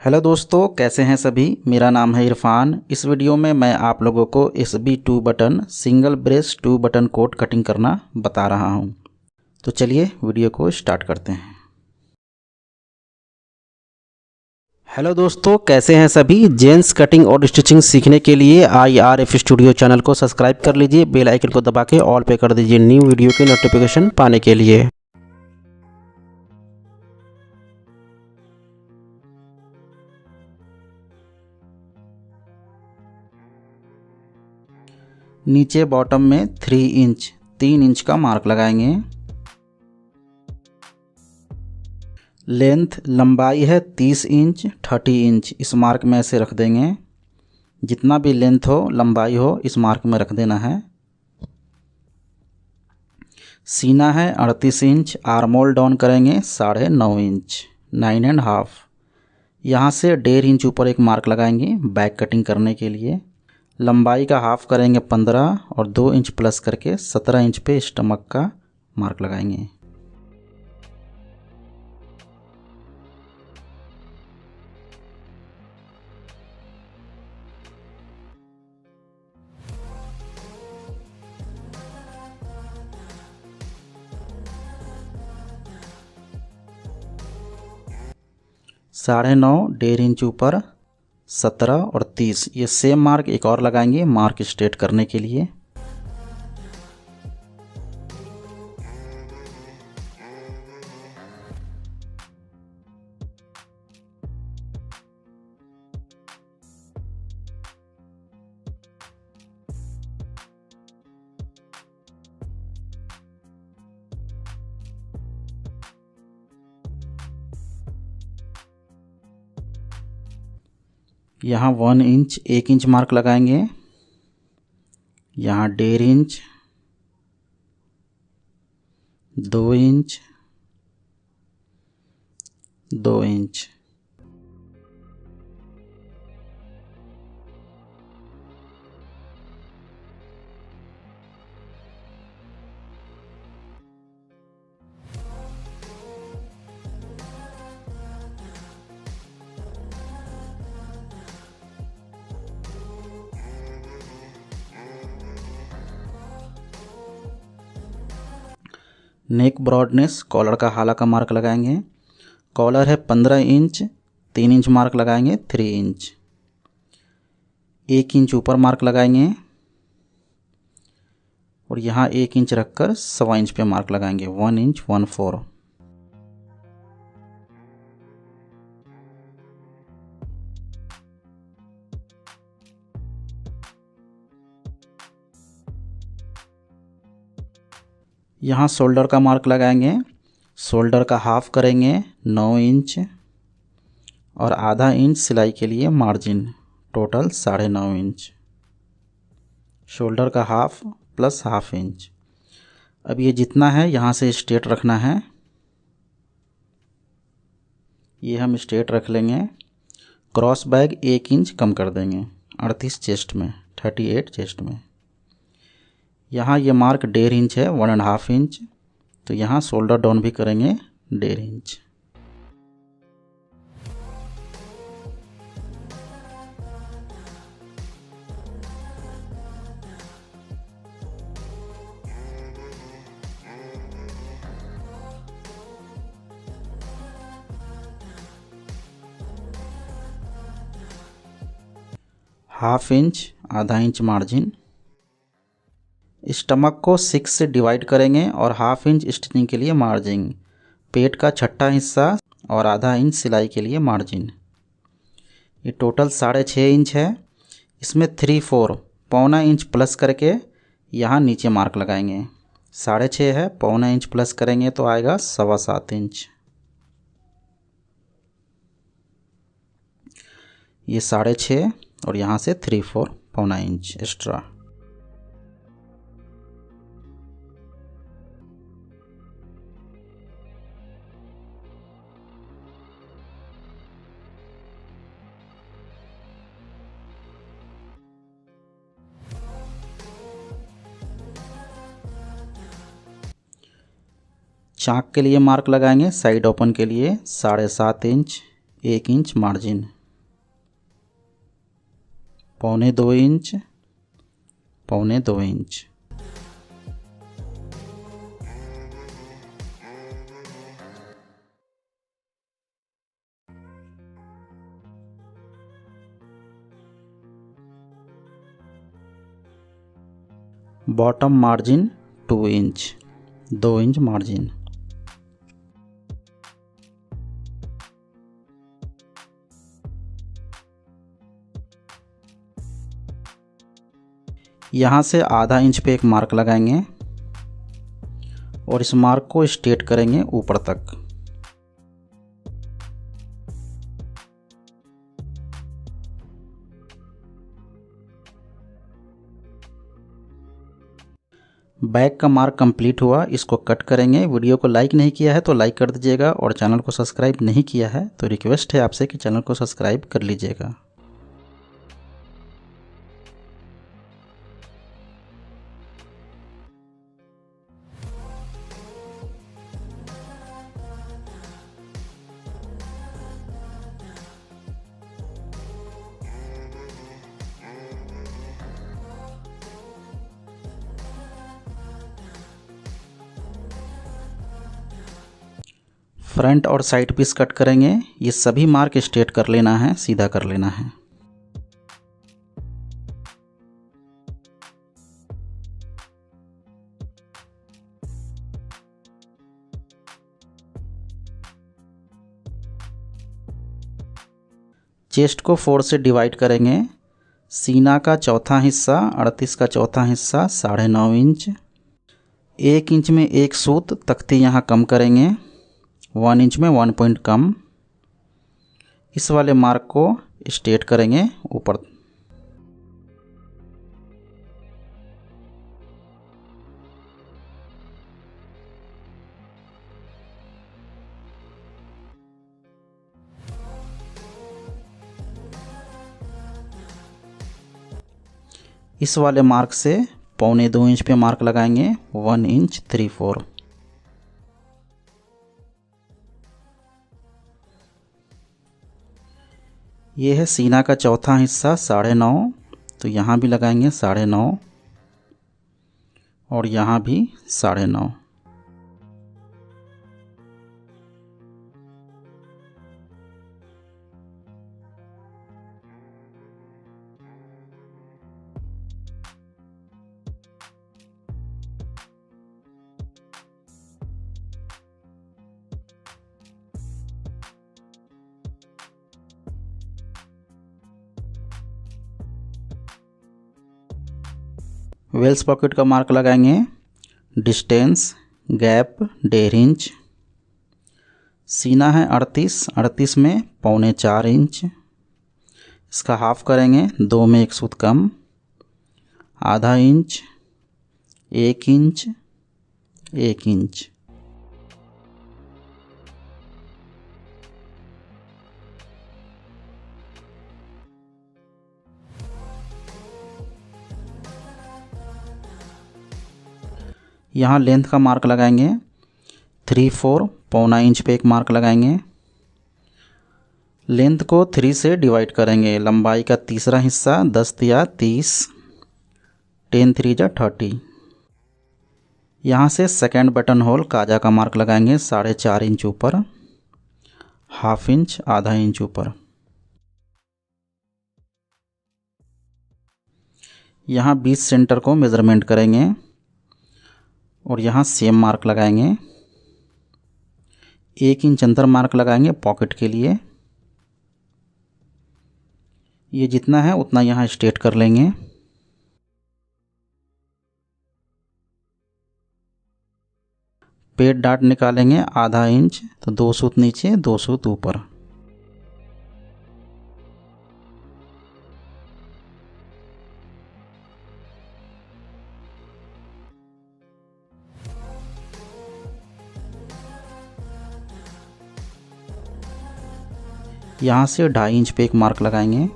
Hello दोस्तों, कैसे हैं सभी। मेरा नाम है इरफान। इस वीडियो में मैं आप लोगों को SB 2 button single breast 2 button coat cutting करना बता रहा हूं। तो चलिए वीडियो को स्टार्ट करते हैं। हेलो दोस्तों, कैसे हैं सभी। जेंट्स कटिंग और स्टिचिंग सीखने के लिए IRF स्टूडियो चैनल को सब्सक्राइब कर लीजिए। बेल आइकन को दबा के ऑल पे कर दीजिए न्यू वीडियो की नोटिफिकेशन पाने के लिए। नीचे बॉटम में 3 इंच का मार्क लगाएंगे। लेंथ लंबाई है 30 इंच 30 इंच, इस मार्क में ऐसे रख देंगे। जितना भी लेंथ हो लंबाई हो इस मार्क में रख देना है। सीना है 38 इंच, आर्मोल डाउन करेंगे 9.5 इंच 9.5। यहाँ से 1.5 इंच ऊपर एक मार्क लगाएंगे बैक कटिंग करने के लिए। लंबाई का हाफ करेंगे 15 और 2 इंच प्लस करके 17 इंच पे स्टमक का मार्क लगाएंगे। साढ़े 9, 1.5 इंच ऊपर 17 और 30, ये सेम मार्क एक और लगाएंगे मार्क स्ट्रेट करने के लिए। यहाँ 1 इंच 1 इंच मार्क लगाएंगे। यहाँ 1.5 इंच 2 इंच 2 इंच। नेक ब्रॉडनेस कॉलर का हाला का मार्क लगाएंगे। कॉलर है 15 इंच 3 इंच मार्क लगाएंगे 3 इंच। 1 इंच ऊपर मार्क लगाएंगे और यहाँ 1 इंच रखकर 1.25 इंच पे मार्क लगाएंगे 1 इंच 1/4। यहाँ शोल्डर का मार्क लगाएंगे। शोल्डर का हाफ करेंगे 9 इंच और आधा इंच सिलाई के लिए मार्जिन, टोटल 9.5 इंच। शोल्डर का हाफ प्लस हाफ इंच। अब ये जितना है यहाँ से स्ट्रेट रखना है, ये हम स्ट्रेट रख लेंगे। क्रॉस बैग 1 इंच कम कर देंगे 38 चेस्ट में 38 चेस्ट में। यहाँ ये मार्क 1.5 इंच है 1.5 इंच, तो यहाँ शोल्डर डाउन भी करेंगे 1.5 इंच। हाफ इंच आधा इंच मार्जिन। स्टमक को 6 से डिवाइड करेंगे और हाफ इंच स्टिचिंग के लिए मार्जिन। पेट का छठा हिस्सा और आधा इंच सिलाई के लिए मार्जिन। ये टोटल 6.5 इंच है। इसमें 3/4 पौना इंच प्लस करके यहाँ नीचे मार्क लगाएंगे। 6.5 है, पौना इंच प्लस करेंगे तो आएगा 7.25 इंच। ये 6.5 और यहाँ से 3/4 पौना इंच एक्स्ट्रा। चाक के लिए मार्क लगाएंगे साइड ओपन के लिए 7.5 inch 1 inch margin, 1.25 inch, 1.25 inch. Bottom margin 2 inch, 2 inch margin. यहाँ से आधा इंच पे एक मार्क लगाएंगे और इस मार्क को स्ट्रेट करेंगे ऊपर तक। बैक का मार्क कंप्लीट हुआ, इसको कट करेंगे। वीडियो को लाइक नहीं किया है तो लाइक कर दीजिएगा और चैनल को सब्सक्राइब नहीं किया है तो रिक्वेस्ट है आपसे कि चैनल को सब्सक्राइब कर लीजिएगा। फ्रंट और साइड पीस कट करेंगे। ये सभी मार्क स्ट्रेट कर लेना है, सीधा कर लेना है। चेस्ट को 4 से डिवाइड करेंगे। सीना का चौथा हिस्सा 38 का चौथा हिस्सा 9.5 इंच, 1 इंच में एक सूत तख्ती यहाँ कम करेंगे, 1 इंच में 1 पॉइंट कम। इस वाले मार्क को स्ट्रेट करेंगे ऊपर। इस वाले मार्क से 1.25 इंच पे मार्क लगाएंगे, 1 इंच 3/4। ये है सीना का चौथा हिस्सा 9.5, तो यहाँ भी लगाएंगे 9.5 और यहाँ भी 9.5। वेल्स पॉकेट का मार्क लगाएंगे। Distance gap 1.5 inch. सीना है 38 में 3.25 इंच। इसका हाफ करेंगे, 2 में एक सूत कम, आधा इंच, 1 इंच, 1 इंच। यहाँ लेंथ का मार्क लगाएंगे 3/4, 1.25 इंच पे एक मार्क लगाएंगे। लेंथ को 3 से डिवाइड करेंगे। लंबाई का तीसरा हिस्सा 10 या 30, 10 3 जा 30। यहाँ से सेकेंड बटन होल काजा का मार्क लगाएंगे 4.5 इंच ऊपर, हाफ इंच, आधा इंच ऊपर। यहाँ 20 सेंटर को मेज़रमेंट करेंगे और यहाँ सेम मार्क लगाएंगे। 1 इंच अंदर मार्क लगाएंगे पॉकेट के लिए। ये जितना है उतना यहाँ स्ट्रेट कर लेंगे। पेट डाट निकालेंगे आधा इंच, तो 2 सूत नीचे 2 सूत ऊपर। यहाँ से 2.5 इंच पे एक मार्क लगाएंगे।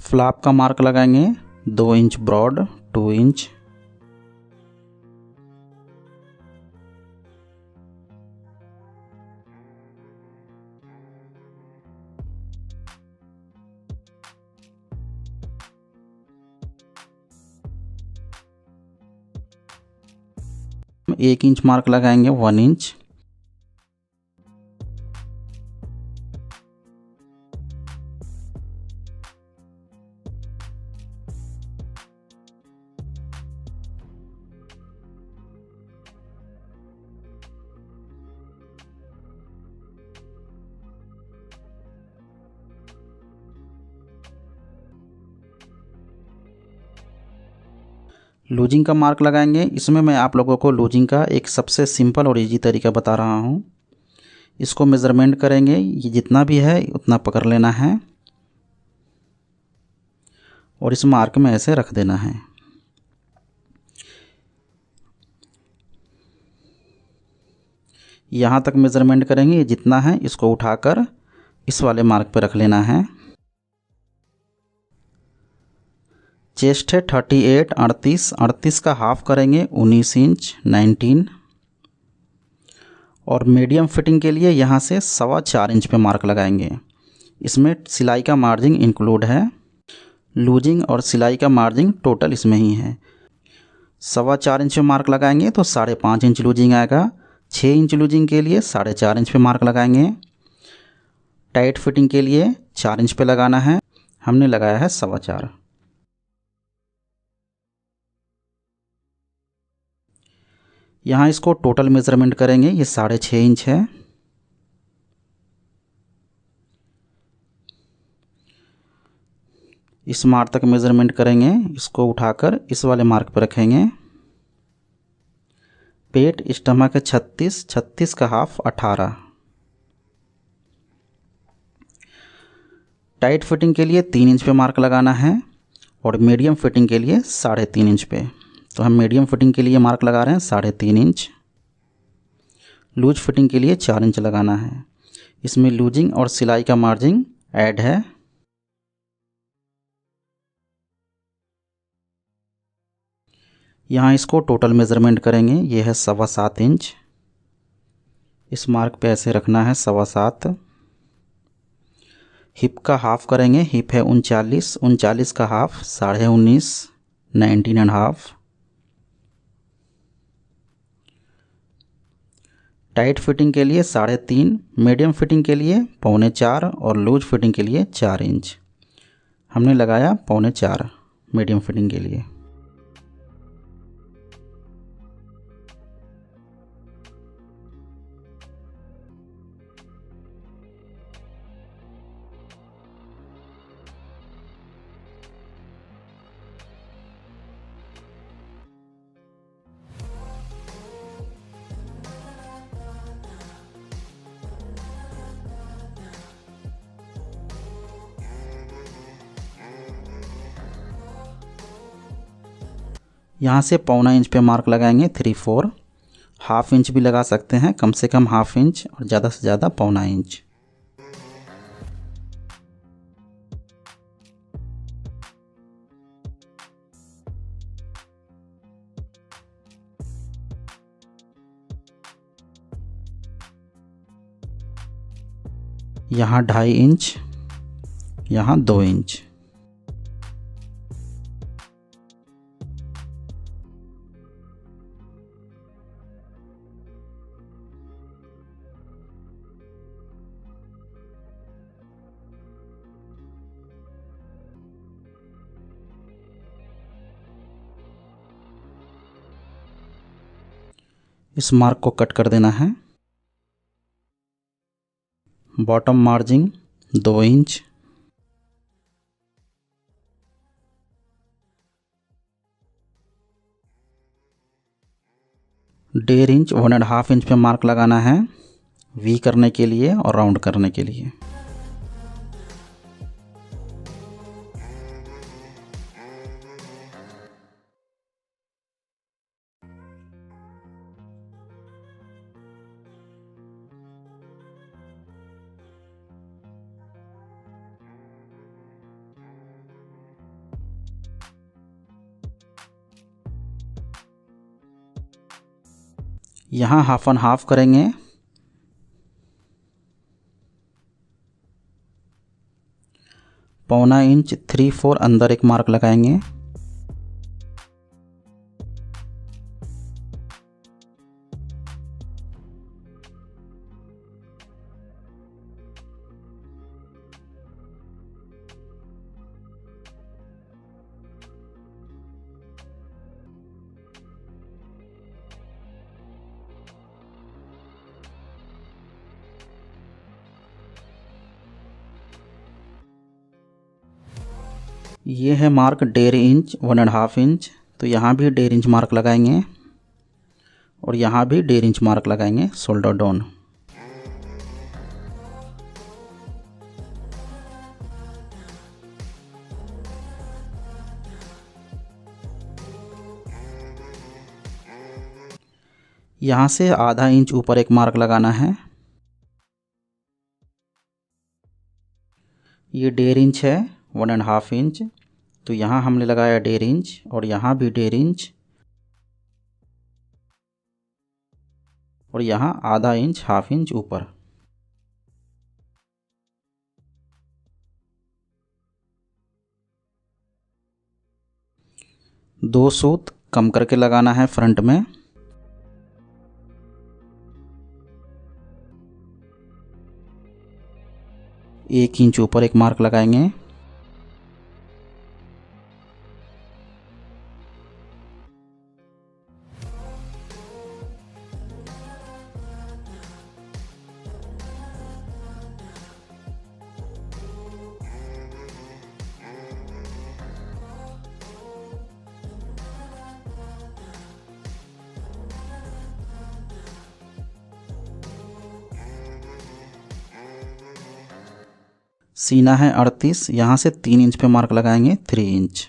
फ्लैप का मार्क लगाएंगे 2 इंच ब्रॉड, 2 इंच। एक इंच मार्क लगाएंगे 1 इंच। लूजिंग का मार्क लगाएंगे। इसमें मैं आप लोगों को लूजिंग का एक सबसे सिंपल और इजी तरीका बता रहा हूँ। इसको मेज़रमेंट करेंगे, ये जितना भी है उतना पकड़ लेना है और इस मार्क में ऐसे रख देना है। यहाँ तक मेज़रमेंट करेंगे, ये जितना है इसको उठाकर इस वाले मार्क पे रख लेना है। चेस्ट है 38, 38, 38 का हाफ करेंगे 19 इंच 19। और मीडियम फिटिंग के लिए यहाँ से 4.25 इंच पे मार्क लगाएंगे। इसमें सिलाई का मार्जिन इंक्लूड है, लूजिंग और सिलाई का मार्जिन टोटल इसमें ही है। 4.25 इंच पे मार्क लगाएंगे तो 5.5 इंच लूजिंग आएगा। 6 इंच लूजिंग के लिए 4.5 इंच पे मार्क लगाएंगे। टाइट फिटिंग के लिए 4 इंच पे लगाना है, हमने लगाया है 4.25। यहाँ इसको टोटल मेज़रमेंट करेंगे, ये 6.5 इंच है। इस मार्क तक मेज़रमेंट करेंगे, इसको उठाकर इस वाले मार्क पर रखेंगे। पेट स्टमक है 36, 36 का हाफ 18। टाइट फिटिंग के लिए 3 इंच पे मार्क लगाना है और मीडियम फिटिंग के लिए 3.5 इंच पे। तो हम मीडियम फिटिंग के लिए मार्क लगा रहे हैं 3.5 इंच। लूज फिटिंग के लिए 4 इंच लगाना है। इसमें लूजिंग और सिलाई का मार्जिन ऐड है। यहाँ इसको टोटल मेज़रमेंट करेंगे, ये है 7.25 इंच। इस मार्क पे ऐसे रखना है 7.25। हिप का हाफ करेंगे, हिप है 39, 39 का हाफ 19.5, 19.5। टाइट फिटिंग के लिए 3.5, मीडियम फिटिंग के लिए 3.25 और लूज फिटिंग के लिए 4 इंच। हमने लगाया 3.25 मीडियम फिटिंग के लिए। यहाँ से 1.25 इंच पे मार्क लगाएंगे 3/4। हाफ इंच भी लगा सकते हैं, कम से कम हाफ इंच और ज़्यादा से ज़्यादा 1.25 इंच। यहाँ 2.5 इंच, यहाँ 2 इंच। इस मार्क को कट कर देना है। Bottom margin 2 inch. डेढ़ इंच 1.5 इंच पे मार्क लगाना है, वी करने के लिए और राउंड करने के लिए। यहाँ हाफ एंड हाफ करेंगे। पौना इंच 3/4 अंदर एक मार्क लगाएंगे। ये है मार्क 1.5 इंच 1.5 इंच, तो यहाँ भी 1.5 इंच मार्क लगाएंगे और यहाँ भी 1.5 इंच मार्क लगाएंगे शोल्डर डाउन। यहाँ से आधा इंच ऊपर एक मार्क लगाना है। ये 1.5 इंच है 1.5 इंच, तो यहाँ हमने लगाया 1.5 इंच और यहाँ भी 1.5 इंच और यहाँ आधा इंच हाफ इंच ऊपर। दो सूत कम करके लगाना है फ्रंट में। एक इंच ऊपर एक मार्क लगाएंगे। सीना है 38, यहाँ से 3 इंच पे मार्क लगाएंगे 3 इंच।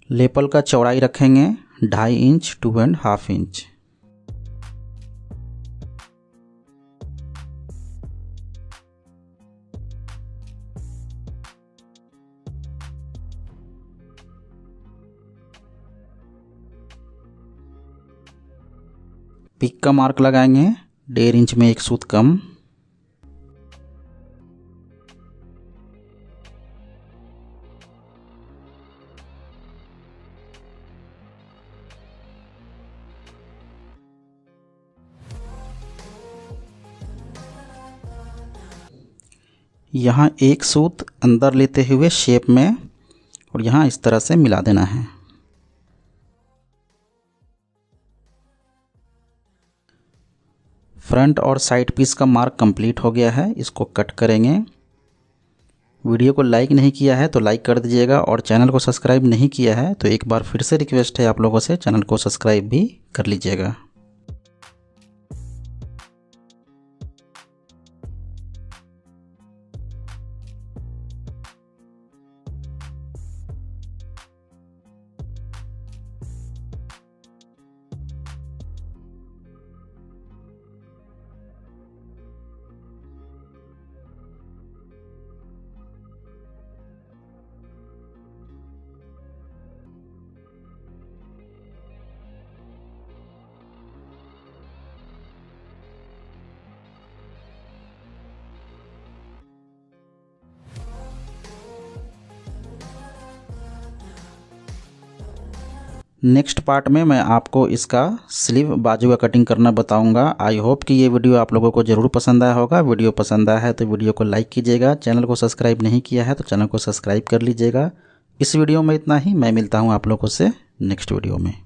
लेपल का चौड़ाई रखेंगे 2.5 इंच 2.5 इंच। पिक का मार्क लगाएंगे 1.5 इंच में एक सूत कम। यहाँ एक सूत अंदर लेते हुए शेप में और यहाँ इस तरह से मिला देना है। फ्रंट और साइड पीस का मार्क कंप्लीट हो गया है, इसको कट करेंगे। वीडियो को लाइक नहीं किया है तो लाइक कर दीजिएगा और चैनल को सब्सक्राइब नहीं किया है तो एक बार फिर से रिक्वेस्ट है आप लोगों से, चैनल को सब्सक्राइब भी कर लीजिएगा। नेक्स्ट पार्ट में मैं आपको इसका स्लीव बाजू का कटिंग करना बताऊंगा। आई होप कि ये वीडियो आप लोगों को ज़रूर पसंद आया होगा। वीडियो पसंद आया है तो वीडियो को लाइक कीजिएगा, चैनल को सब्सक्राइब नहीं किया है तो चैनल को सब्सक्राइब कर लीजिएगा। इस वीडियो में इतना ही, मैं मिलता हूँ आप लोगों से नेक्स्ट वीडियो में।